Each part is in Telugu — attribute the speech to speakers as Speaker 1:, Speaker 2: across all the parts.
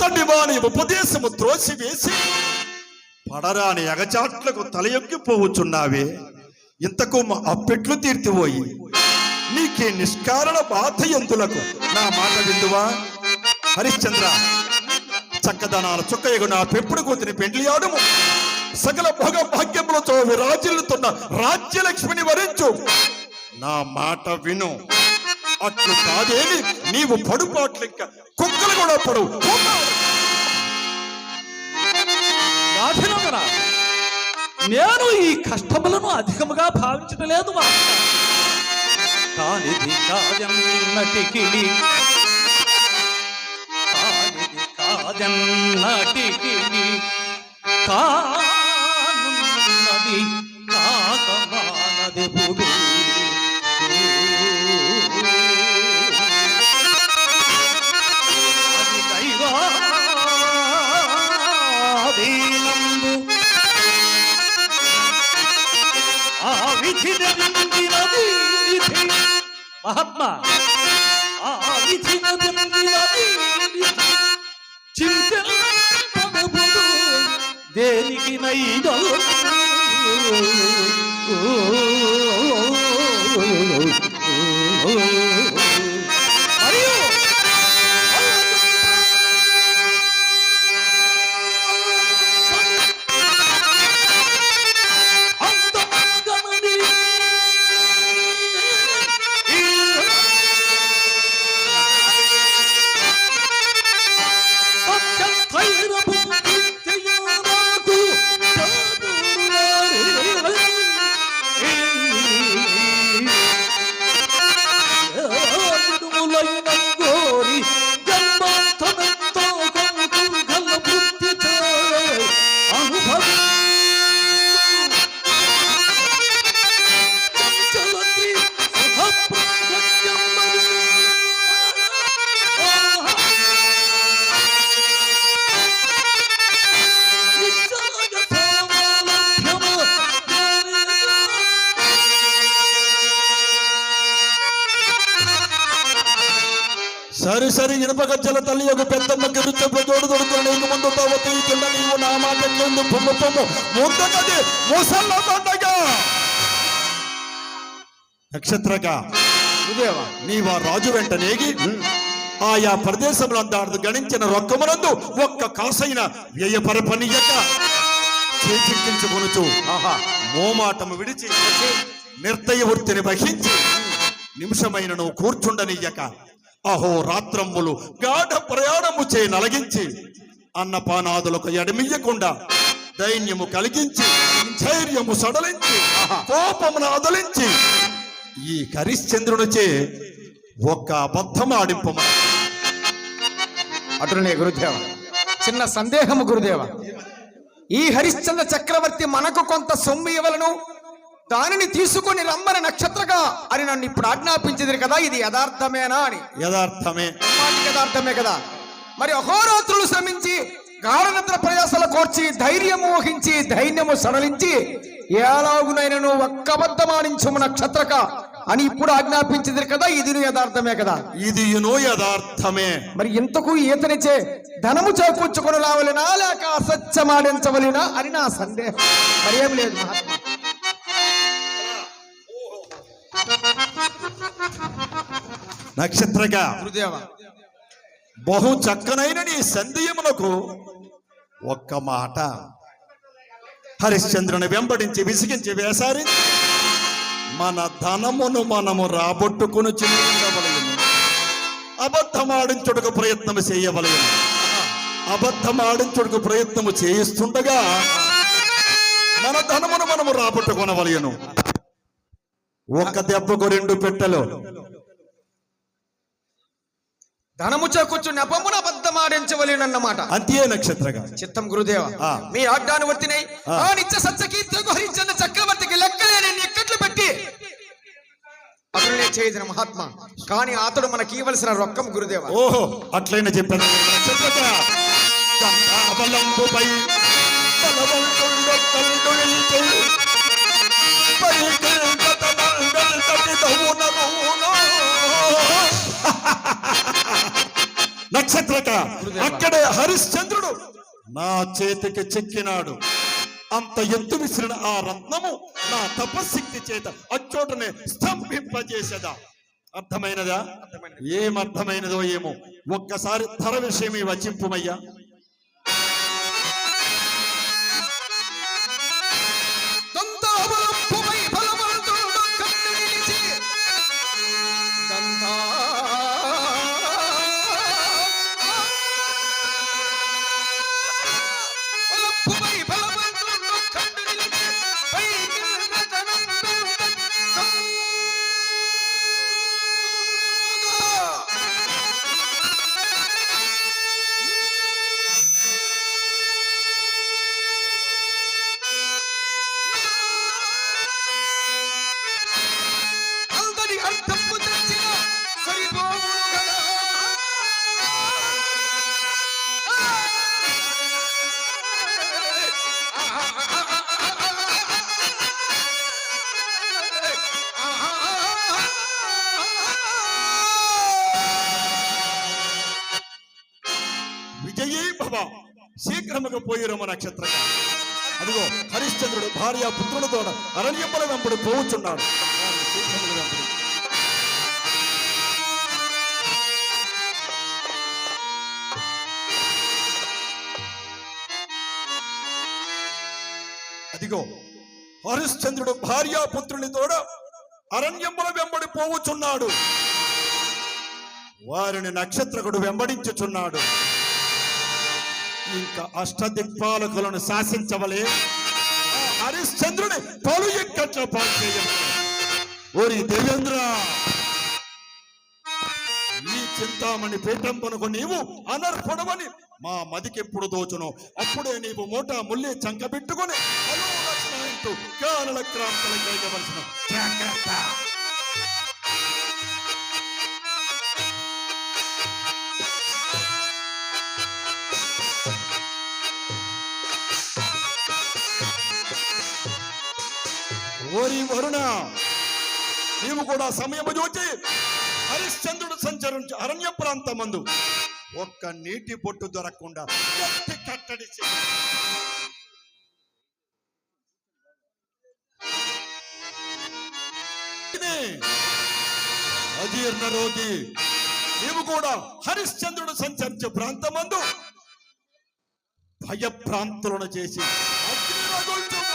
Speaker 1: అలాంటి వాని ఉపదేశము త్రోసివేసి పడరాని ఎగచాట్లకు తలయొక్కిపోవచ్చున్నావే. ఇంతకు అప్పెట్లు తీర్తిపోయి నీకే నిష్కారణ బాధ ఎందులకు నా మాట విందువా? హరిశ్చంద్ర, చక్కదనాల చుక్కయగు నా పెప్పుడు కూతుని పెండ్లియాడుము. సకల భోగ భాగ్యములతో విరాజిల్లుతున్న రాజ్యలక్ష్మిని వరించు. నా మాట విను. అట్లు కాదేమి నీవు పడుపాట్లు ఇంకా కుక్కలు కూడా పడవు.
Speaker 2: నేను ఈ కష్టములను అధికముగా భావించడం లేదు. కానిది కాదన్నటికి కానున్నది కాకమానదెప్పుడు. అది దైవాధీనంబు ఆ విధి మహాత్మా, ఆ విధి చింతనప్పుడు దేనికి నైదో మరియు
Speaker 1: సరి సరి ఇనుప గజ్జల తల్లి ఒక పెద్దమ్మ గిరుచెప్పుడు జోడు దొడుకుని నీకు ముందు తవ్వుతుండ నీవు నా మాట ముందు పొమ్ము పొమ్ము ముందుకది ముసల్లగా నక్షత్రగా నీవా రాజు వెంట నేగి ఆయా ప్రదేశములందాడు గణించిన రొక్కమునందు ఒక్క కాసైన వ్యయపరపనియక చేజిక్కించుకొనుచు మోమాటము విడిచి నిర్దయ వృత్తిని వహించి నిమిషమైన నువ్వు కూర్చుండనియ్యక అహో రాత్రమ్ములు గాఢ ప్రయాణము చే నలగించి అన్నపానాదులకు ఎడమియ్యకుండా దైన్యము కలిగించి ధైర్యము సడలించి కోపమును అదలించి ఈ హరిశ్చంద్రునిచే ఒక్క అబద్ధం ఆడింపమ.
Speaker 3: అటునే గురుదేవ, చిన్న సందేహము గురుదేవ. ఈ హరిశ్చంద్ర చక్రవర్తి మనకు కొంత సొమ్ము ఇవ్వలను, దానిని తీసుకొని రమ్మని నక్షత్రగా అని నన్ను ఇప్పుడు ఆజ్ఞాపించింది కదా, ఇది యథార్థమేనా అని?
Speaker 1: యథార్థమే,
Speaker 3: యథార్థమే కదా. మరి అహోరాత్రులు శ్రమించి గాఢనిద్ర ప్రయాసలు కోర్చి ధైర్యము వహించి ధైర్యము సడలించి ఎలాగునైనను ఒక్క అబద్ధమాడించుము నక్షత్రక అని ఇప్పుడు ఆజ్ఞాపించింది కదా, ఇది యథార్థమే కదా?
Speaker 1: ఇది యథార్థమే.
Speaker 3: మరి ఇంతకు ఈతనిచే ధనము చేకూర్చుకొని రావలినా లేక అసత్యమాడించవలినా అని నా సందేహం. మరేం లేదు మహాత్మా.
Speaker 1: నక్షత్రగా
Speaker 3: గురుదేవ,
Speaker 1: బహు చక్కనైన నీ సందేహములకు ఒక్క మాట. హరిశ్చంద్రుని వెంబడించి విసిగించి వేసారించి మన ధనమును మనము రాబొట్టుకుని చిన్నవలయను, అబద్ధమాడించుటకు ప్రయత్నము చేయవలయను. అబద్ధమాడించుటకు ప్రయత్నము చేయిస్తుండగా మన ధనమును మనము రాబొట్టుకొనవలయను. ఒక్క దెబ్బకు రెండు పెట్టెలు.
Speaker 3: ధనము చేకూర్చు నెపమున అబద్ధమాడించవలేనన్నమాట.
Speaker 1: అంతే నక్షత్రగా.
Speaker 3: చిత్తం గురుదేవ. మీ ఆజ్ఞాను వర్తినై ఆ నిత్య సత్యకీర్తికి హరిశ్చంద్ర చక్రవర్తికి లెక్కలేని నిక్కట్లు పెట్టి అతడునే చేయదిన మహాత్మ. కానీ అతడు మనకి ఇవ్వవలసిన రొక్కం గురుదేవ.
Speaker 1: ఓహో, అట్లయినా చెప్పాను నక్షత్రగా. నక్షత్రక అక్కడే హరిశ్చంద్రుడు నా చేతికి చిక్కినాడు. అంత ఎత్తు విసిరిన ఆ రత్నము నా తపశక్తి చేత అచ్చోటనే స్తంభింపజేసేదా. అర్థమైనదా? ఏమర్థమైనదో ఏమో, ఒక్కసారి ధర విషయమే వచింపుమయ్యా. విజయీ భవ, శీఘ్రముగా పోయిరమ నక్షత్రక. అదిగో హరిశ్చంద్రుడు భార్య పుత్రులతో అరణ్యముల వెంబడి పోవుచున్నాడు. అదిగో హరిశ్చంద్రుడు భార్య పుత్రునితోడ అరణ్యముల వెంబడి పోవుచున్నాడు. వారిని నక్షత్రకుడు వెంబడించుచున్నాడు. ఇంకా అష్టదిక్పాలకులను శాసించవలే, హరిశ్చంద్రుని పలు ఎక్కట్ల పాలు చేయవలే. ఓరి దేవేంద్ర, ఈ చింతామణి పీఠంపనకు నీవు అనర్పడవని మా మదికెప్పుడు దోచును. అప్పుడే నీవు మూట ముల్లి చంకబెట్టుకుని కానల క్రాంతలు చేయవలసిన జాగ్రత్త. ఓరి వరుణ, నీవు కూడా సమయము చూచి హరిశ్చంద్రుడు సంచరించు అరణ్య ప్రాంతమందు ఒక్క నీటి బొట్టు దొరకకుండా గట్టి కట్టడి చేయి. అజీర్ణ రోగి, నీవు కూడా హరిశ్చంద్రుడు సంచరించే ప్రాంతమందు భయభ్రాంతులను చేసి అగ్ని రగుల్చుము.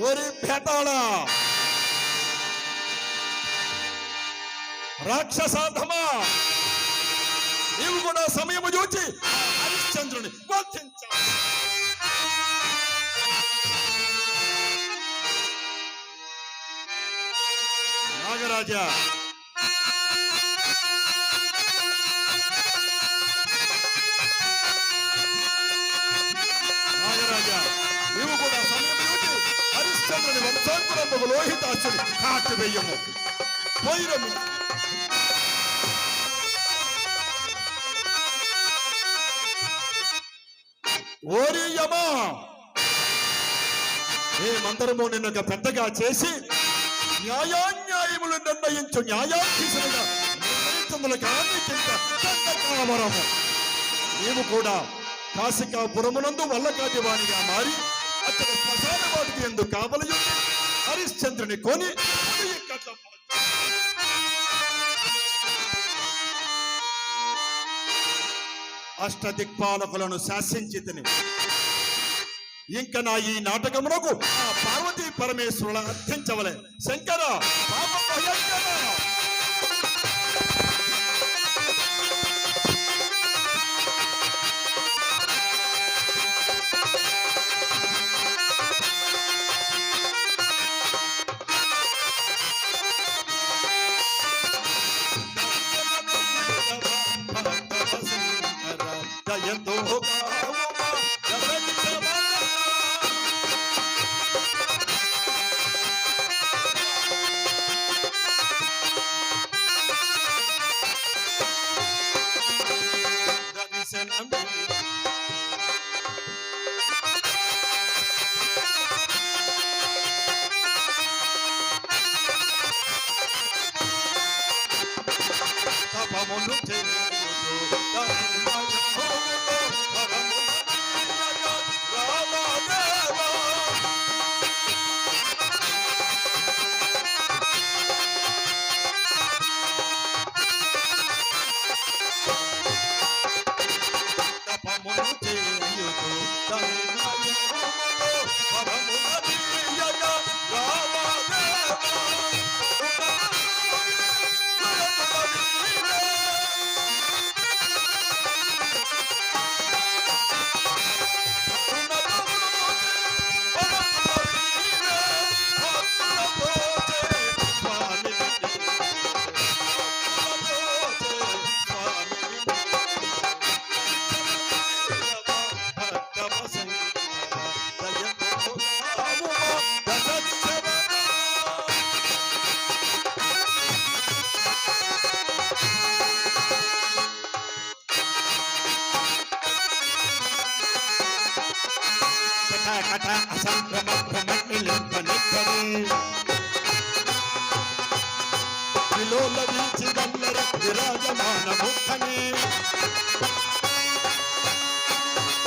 Speaker 1: ఓరి భేటాళ, రాక్షసాధమా, నీవు కూడా సమయము చూచి హరిశ్చంద్రుని వధించాలి. నాగరాజా, నాగరాజా, నీవు కూడా సమయం చూచి హరిశ్చంద్రుని వంశాంకురంబు లోహితాసుని కాటు వెయ్యము. పోయిరము. ఓరి యమా, మేమందరము నిన్నొక పెద్దగా చేసి న్యాయాన్యాయములు నిర్ణయించు న్యాయాధీశులుగా కామరము. నీవు కూడా కాశికాపురమునందు వల్లకాదివానిగా మారి అతడు శ్మశాన వాటికి ఎందుకు కావలి హరిశ్చంద్రుని కొని అష్టదిక్పాలకులను శాసించి తిని ఇంక నా ఈ నాటకమునకు ఆ పార్వతీ పరమేశ్వరుల అర్థించవలే. శంకర, పాప భయంకర. తపములు చేయుచు తన్మయముతో పరమున తీయగా రామదేవా. తపములు చేయుచు తన్మయముతో పరమున తీయగా రామదేవా. కట విలోల వీచి గల్లర విరాజమాన ముఖమే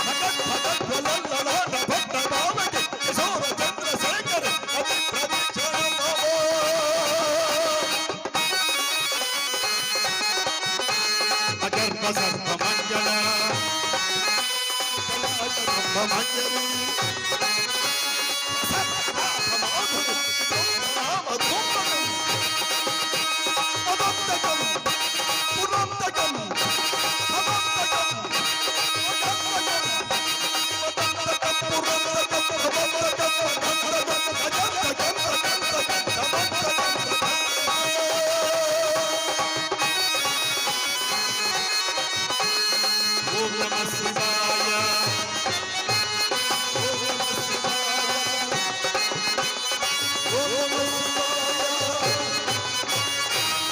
Speaker 1: భగత్ భగత్ వలల్లలాన భక్త భావకి కిశోర చంద్రశేఖర అతి ప్రదక్షిణమో. అగర్భ సర్వ మంజళ మంజరి ఓం నమః శివాయ. ఓం నమః శివాయ. ఓం నమః శివాయ.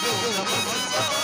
Speaker 1: ఓం నమః శివాయ.